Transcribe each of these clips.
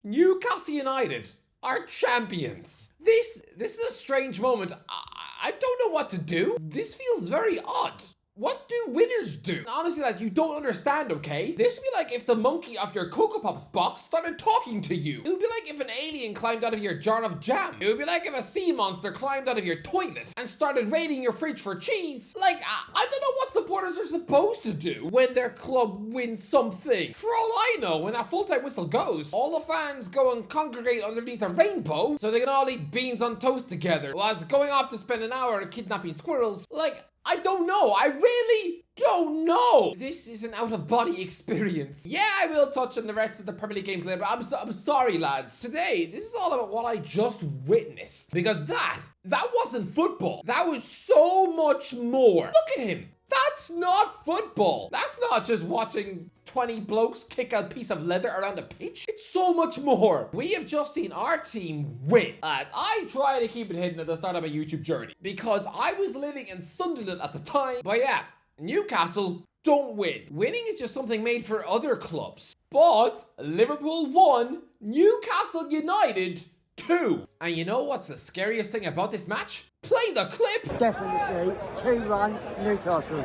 Newcastle United are champions. This is a strange moment. I don't know what to do. This feels very odd. What do winners do? Honestly, lads, you don't understand, okay? This would be like if the monkey off your Cocoa Pops box started talking to you. It would be like if an alien climbed out of your jar of jam. It would be like if a sea monster climbed out of your toilet and started raiding your fridge for cheese. Like, I don't know what supporters are supposed to do when their club wins something. For all I know, when that full-time whistle goes, all the fans go and congregate underneath a rainbow so they can all eat beans on toast together, whilst going off to spend an hour kidnapping squirrels. Like, I don't know. I really don't know. This is an out-of-body experience. Yeah, I will touch on the rest of the Premier League games later, but I'm sorry, lads. Today, this is all about what I just witnessed. Because that wasn't football. That was so much more. Look at him. That's not football. That's not just watching 20 blokes kick a piece of leather around a pitch. It's so much more. We have just seen our team win. Lads, I try to keep it hidden at the start of my YouTube journey because I was living in Sunderland at the time. But yeah, Newcastle don't win. Winning is just something made for other clubs. But Liverpool won, Newcastle United 2. And you know what's the scariest thing about this match? Play the clip. Definitely 2-1 Newcastle.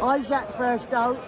Isak first out.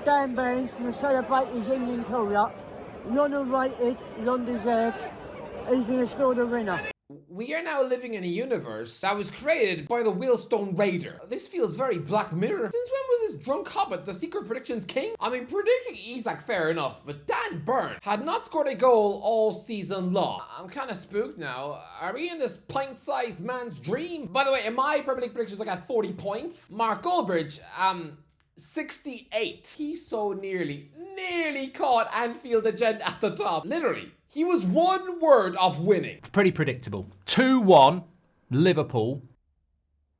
Dan Burns will celebrate his England call-up. He's underrated, he's undeserved. He's going to score the winner. We are now living in a universe that was created by the Wheelstone Raider. This feels very Black Mirror. Since when was this drunk hobbit the secret predictions king? I mean, predicting Isak, fair enough, but Dan Burn had not scored a goal all season long. I'm kind of spooked now. Are we in this pint-sized man's dream? By the way, in my Premier League predictions, I got 40 points. Mark Goldbridge, 68. He so nearly caught Anfield agenda at the top. Literally. He was one word of winning. Pretty predictable. 2-1, Liverpool.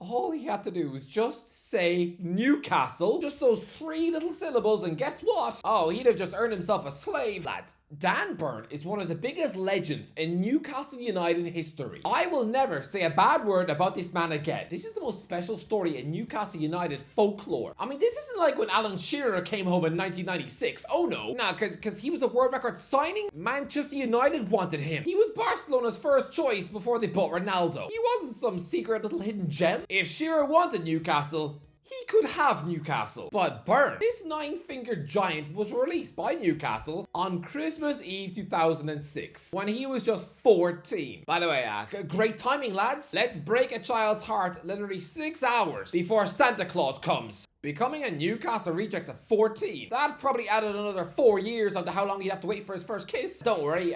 All he had to do was just say Newcastle, just those 3 little syllables, and guess what? Oh, he'd have just earned himself a slave. Lads, Dan Burn is one of the biggest legends in Newcastle United history. I will never say a bad word about this man again. This is the most special story in Newcastle United folklore. I mean, this isn't like when Alan Shearer came home in 1996. Oh no. Nah, because he was a world record signing. Manchester United wanted him. He was Barcelona's first choice before they bought Ronaldo. He wasn't some secret little hidden gem. If Shearer wanted Newcastle, he could have Newcastle. But Burn, this 9-fingered giant, was released by Newcastle on Christmas Eve 2006 when he was just 14. By the way, great timing, lads. Let's break a child's heart literally 6 hours before Santa Claus comes. Becoming a Newcastle reject at 14. That probably added another 4 years onto how long he'd have to wait for his first kiss. Don't worry,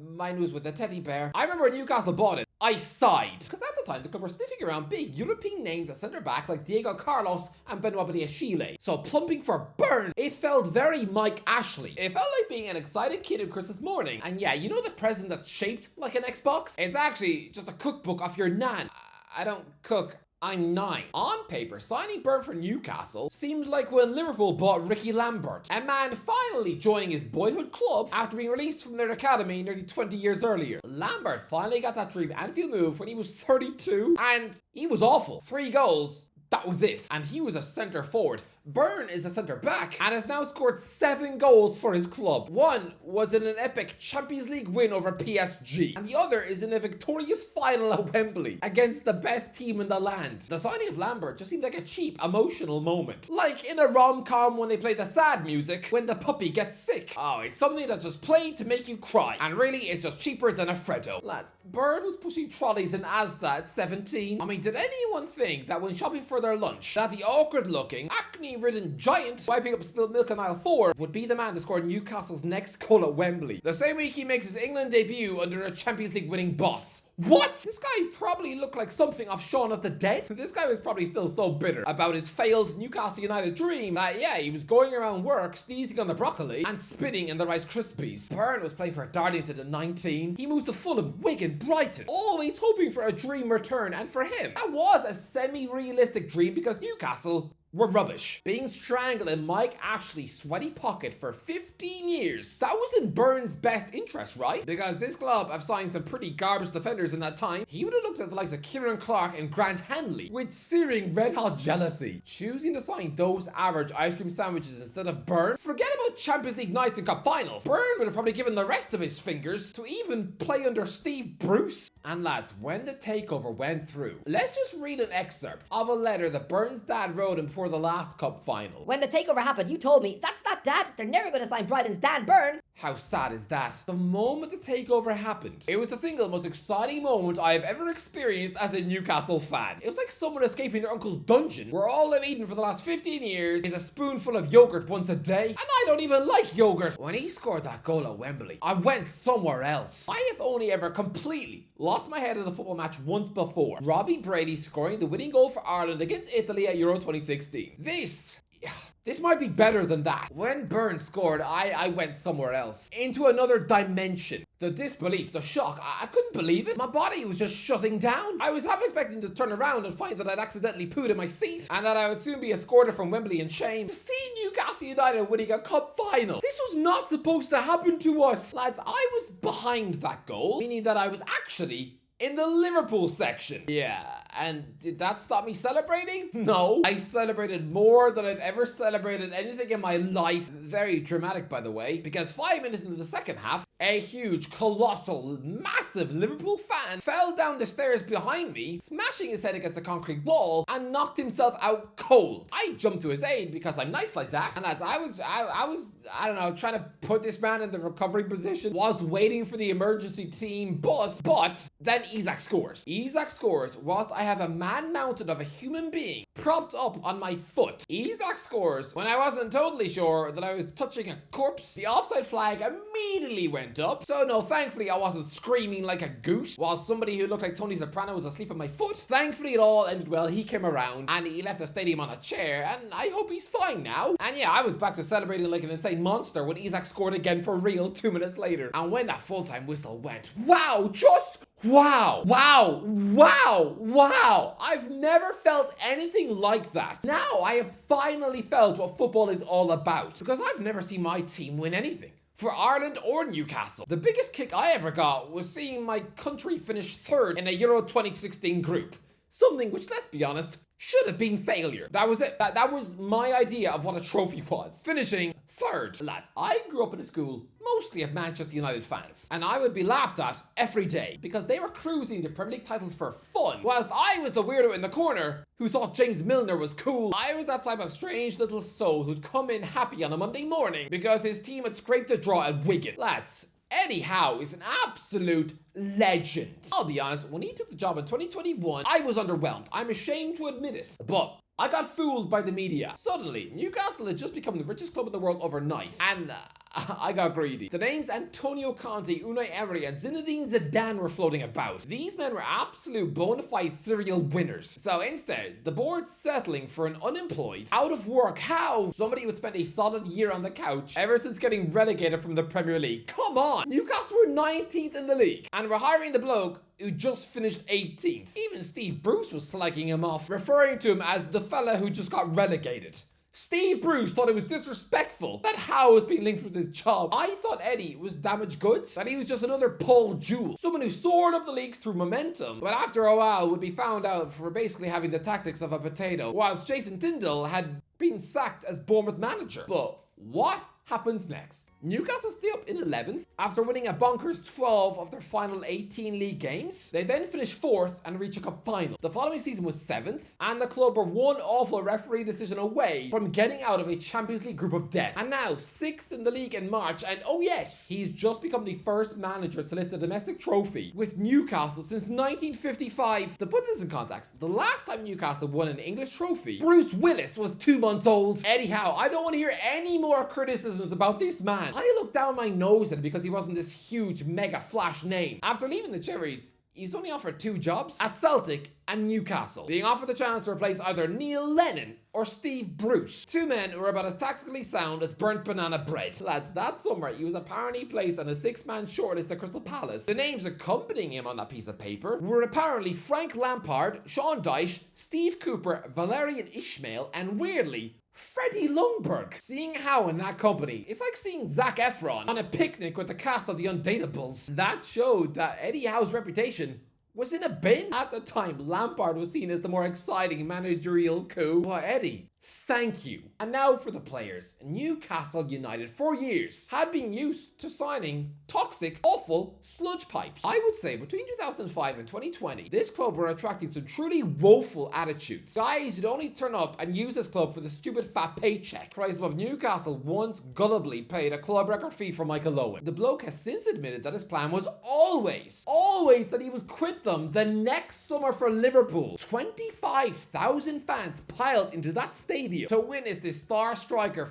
mine was with a teddy bear. I remember when Newcastle bought it, I sighed. Because at the time, the club were sniffing around big European names at centre-back like Diego Carlos and Benoit Badiashile. So plumping for Burn, it felt very Mike Ashley. It felt like being an excited kid on Christmas morning. And yeah, you know the present that's shaped like an Xbox? It's actually just a cookbook off your nan. I don't cook. I'm 9. On paper, signing Burn for Newcastle seemed like when Liverpool bought Ricky Lambert, a man finally joining his boyhood club after being released from their academy nearly 20 years earlier. Lambert finally got that dream Anfield move when he was 32, and he was awful. 3 goals. That was it. And he was a centre forward. Burn is a centre back and has now scored 7 goals for his club. One was in an epic Champions League win over PSG, and the other is in a victorious final at Wembley against the best team in the land. The signing of Lambert just seemed like a cheap, emotional moment. Like in a rom-com when they play the sad music when the puppy gets sick. Oh, it's something that's just played to make you cry, and really it's just cheaper than a Freddo. Lads, Burn was pushing trolleys in Asda at 17. I mean, did anyone think that when shopping for their lunch, that the awkward-looking, acne-ridden giant wiping up spilled milk on aisle 4 would be the man to score Newcastle's next goal at Wembley? The same week he makes his England debut under a Champions League winning boss. What? This guy probably looked like something off Shaun of the Dead. This guy was probably still so bitter about his failed Newcastle United dream that, yeah, he was going around work, sneezing on the broccoli and spitting in the Rice Krispies. Burn was playing for Darlington at 19. He moves to Fulham, Wigan, Brighton, always hoping for a dream return, and for him, that was a semi-realistic dream because Newcastle were rubbish. Being strangled in Mike Ashley's sweaty pocket for 15 years. That was in Burns' best interest, right? Because this club have signed some pretty garbage defenders in that time. He would have looked at the likes of Kieran Clark and Grant Hanley with searing red-hot jealousy. Choosing to sign those average ice cream sandwiches instead of Burn? Forget about Champions League nights and Cup finals. Burn would have probably given the rest of his fingers to even play under Steve Bruce. And lads, when the takeover went through, let's just read an excerpt of a letter that Burns' dad wrote him before the last Cup final. When the takeover happened, you told me, that's not Dad. They're never going to sign Brighton's Dan Burn. How sad is that? The moment the takeover happened, it was the single most exciting moment I have ever experienced as a Newcastle fan. It was like someone escaping their uncle's dungeon, where all they've eaten for the last 15 years is a spoonful of yogurt once a day. And I don't even like yogurt. When he scored that goal at Wembley, I went somewhere else. I have only ever completely lost my head in a football match once before. Robbie Brady scoring the winning goal for Ireland against Italy at Euro 2016. This might be better than that. When Burns scored, I went somewhere else. Into another dimension. The disbelief, the shock, I couldn't believe it. My body was just shutting down. I was half expecting to turn around and find that I'd accidentally pooed in my seat and that I would soon be escorted from Wembley in shame. To see Newcastle United winning a cup final. This was not supposed to happen to us. Lads, I was behind that goal, meaning that I was actually in the Liverpool section. Yeah, and did that stop me celebrating? No. I celebrated more than I've ever celebrated anything in my life. Very dramatic, by the way, because 5 minutes into the second half, a huge, colossal, massive Liverpool fan fell down the stairs behind me, smashing his head against a concrete wall and knocked himself out cold. I jumped to his aid because I'm nice like that. And as I was, I don't know, trying to put this man in the recovery position, was waiting for the emergency team, but then Isak scores. Isak scores whilst I have a man mounted of a human being propped up on my foot. Isak scores when I wasn't totally sure that I was touching a corpse. The offside flag immediately went up. So no, thankfully I wasn't screaming like a goose while somebody who looked like Tony Soprano was asleep on my foot. Thankfully it all ended well. He came around and he left the stadium on a chair, and I hope he's fine now. And yeah, I was back to celebrating like an insane monster when Isak scored again for real 2 minutes later. And when that full-time whistle went, wow, just wow, wow, wow, wow. I've never felt anything like that. Now I have finally felt what football is all about, because I've never seen my team win anything. For Ireland or Newcastle. The biggest kick I ever got was seeing my country finish third in a Euro 2016 group. Something which, let's be honest, should have been failure. That was it. That was my idea of what a trophy was. Finishing third. Lads, I grew up in a school mostly of Manchester United fans, and I would be laughed at every day because they were cruising the Premier League titles for fun, whilst I was the weirdo in the corner who thought James Milner was cool. I was that type of strange little soul who'd come in happy on a Monday morning because his team had scraped a draw at Wigan. Lads, Eddie Howe is an absolute legend. I'll be honest, when he took the job in 2021, I was underwhelmed. I'm ashamed to admit it, but I got fooled by the media. Suddenly, Newcastle had just become the richest club in the world overnight, and I got greedy. The names Antonio Conte, Unai Emery, and Zinedine Zidane were floating about. These men were absolute bona fide serial winners. So instead, the board's settling for an unemployed, out of work Howe, somebody who had spent a solid year on the couch ever since getting relegated from the Premier League. Come on! Newcastle were 19th in the league, and we're hiring the bloke who just finished 18th. Even Steve Bruce was slagging him off, referring to him as the fella who just got relegated. Steve Bruce thought it was disrespectful that Howe was being linked with his job. I thought Eddie was damaged goods, that he was just another Paul Jewell, someone who soared up the leagues through momentum, but after a while would be found out for basically having the tactics of a potato, whilst Jason Tindall had been sacked as Bournemouth manager. But what happens next? Newcastle stay up in 11th after winning a bonkers 12 of their final 18 league games. They then finish 4th and reach a cup final. The following season was 7th, and the club were one awful referee decision away from getting out of a Champions League group of death. And now 6th in the league in March, and oh yes, he's just become the first manager to lift a domestic trophy with Newcastle since 1955. To put this in context, the last time Newcastle won an English trophy, Bruce Willis was 2 months old. Anyhow, I don't want to hear any more criticisms about this man. I looked down my nose at him because he wasn't this huge mega flash name. After leaving the Cherries, he's only offered 2 jobs at Celtic and Newcastle, being offered the chance to replace either Neil Lennon or Steve Bruce, 2 men who are about as tactically sound as burnt banana bread. Lads, that summer he was apparently placed on a 6-man shortlist at Crystal Palace. The names accompanying him on that piece of paper were apparently Frank Lampard, Sean Dyche, Steve Cooper, Valerian Ismail, and weirdly, Freddie Lundberg. Seeing Howe in that company, it's like seeing Zac Efron on a picnic with the cast of The Undateables. That showed that Eddie Howe's reputation was in a bin. At the time, Lampard was seen as the more exciting managerial coup. But Eddie, thank you. And now for the players. Newcastle United, for years, had been used to signing toxic, awful sludge pipes. I would say between 2005 and 2020, this club were attracting some truly woeful attitudes. Guys who'd only turn up and use this club for the stupid fat paycheck. Price of Newcastle once gullibly paid a club record fee for Michael Owen. The bloke has since admitted that his plan was always that he would quit them the next summer for Liverpool. 25,000 fans piled into that stadium to witness this star striker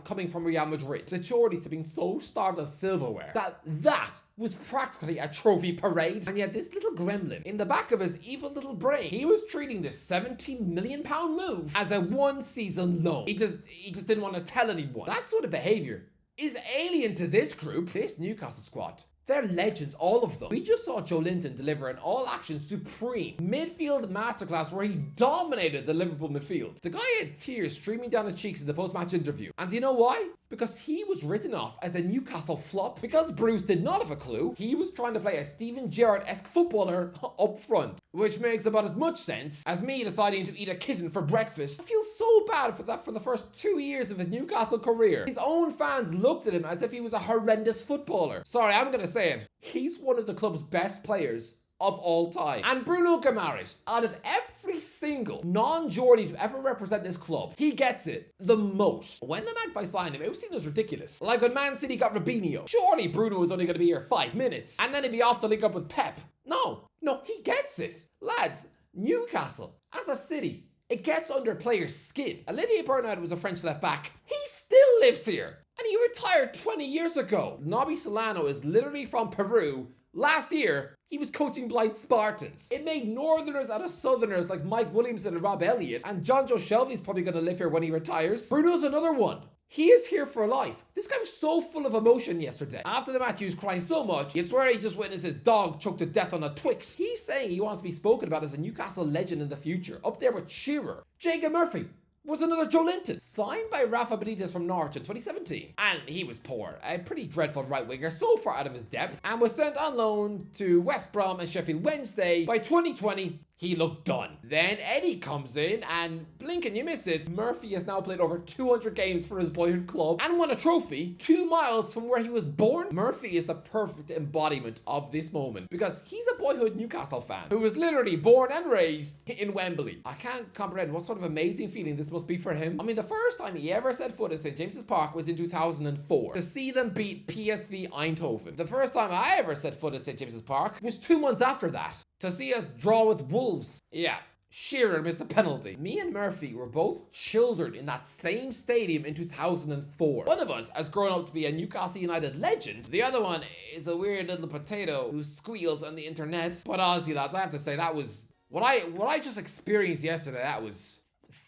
coming from Real Madrid. The Geordies have been so starved of silverware that was practically a trophy parade. And yet this little gremlin, in the back of his evil little brain, he was treating this £70 million move as a 1-season loan. He just didn't want to tell anyone. That sort of behaviour is alien to this group. This Newcastle squad, they're legends, all of them. We just saw Joe Linton deliver an all-action supreme midfield masterclass where he dominated the Liverpool midfield. The guy had tears streaming down his cheeks in the post-match interview. And do you know why? Because he was written off as a Newcastle flop. Because Bruce did not have a clue, he was trying to play a Steven Gerrard-esque footballer up front. Which makes about as much sense as me deciding to eat a kitten for breakfast. I feel so bad for that for the first 2 years of his Newcastle career. His own fans looked at him as if he was a horrendous footballer. Sorry, I'm gonna say it. He's one of the club's best players of all time. And Bruno Guimaraes, out of every single non-Geordie to ever represent this club, he gets it the most. When the Magpies signed him, it was seen as ridiculous. Like when Man City got Robinho. Surely Bruno was only going to be here 5 minutes, and then he'd be off to link up with Pep. No, he gets it. Lads, Newcastle, as a city, it gets under players' skin. Olivier Bernard was a French left-back. He still lives here, and he retired 20 years ago. Nobby Solano is literally from Peru. Last year, he was coaching Blythe Spartans. It made Northerners out of Southerners like Mike Williamson and Rob Elliott, and John Joe Shelby's probably going to live here when he retires. Bruno's another one. He is here for life. This guy was so full of emotion yesterday. After the match, he was crying so much, you'd swear he just witnessed his dog choked to death on a Twix. He's saying he wants to be spoken about as a Newcastle legend in the future, up there with Shearer. Jacob Murphy was another Joe Linton, signed by Rafa Benitez from Norwich in 2017. And he was poor, a pretty dreadful right winger, so far out of his depth, and was sent on loan to West Brom and Sheffield Wednesday. By 2020, he looked done. Then Eddie comes in, and blink and you miss it, Murphy has now played over 200 games for his boyhood club and won a trophy 2 miles from where he was born. Murphy is the perfect embodiment of this moment because he's a boyhood Newcastle fan who was literally born and raised in Wembley. I can't comprehend what sort of amazing feeling this must be for him. I mean, the first time he ever set foot at St. James's Park was in 2004 to see them beat PSV Eindhoven. The first time I ever set foot at St. James's Park was 2 months after that to see us draw with Wolves. Yeah, Shearer missed a penalty. Me and Murphy were both children in that same stadium in 2004. One of us has grown up to be a Newcastle United legend. The other one is a weird little potato who squeals on the internet. But honestly, lads, I have to say that was what I just experienced yesterday. That was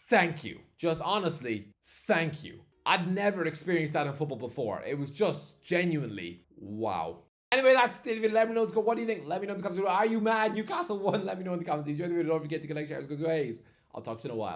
thank you. Just honestly, thank you. I'd never experienced that in football before. It was just genuinely wow. Anyway, that's the video. Let me know. What do you think? Let me know in the comments. Are you mad? Newcastle won? Let me know in the comments. Enjoy the video. Don't forget to like, share, go to ways. I'll talk to you in a while.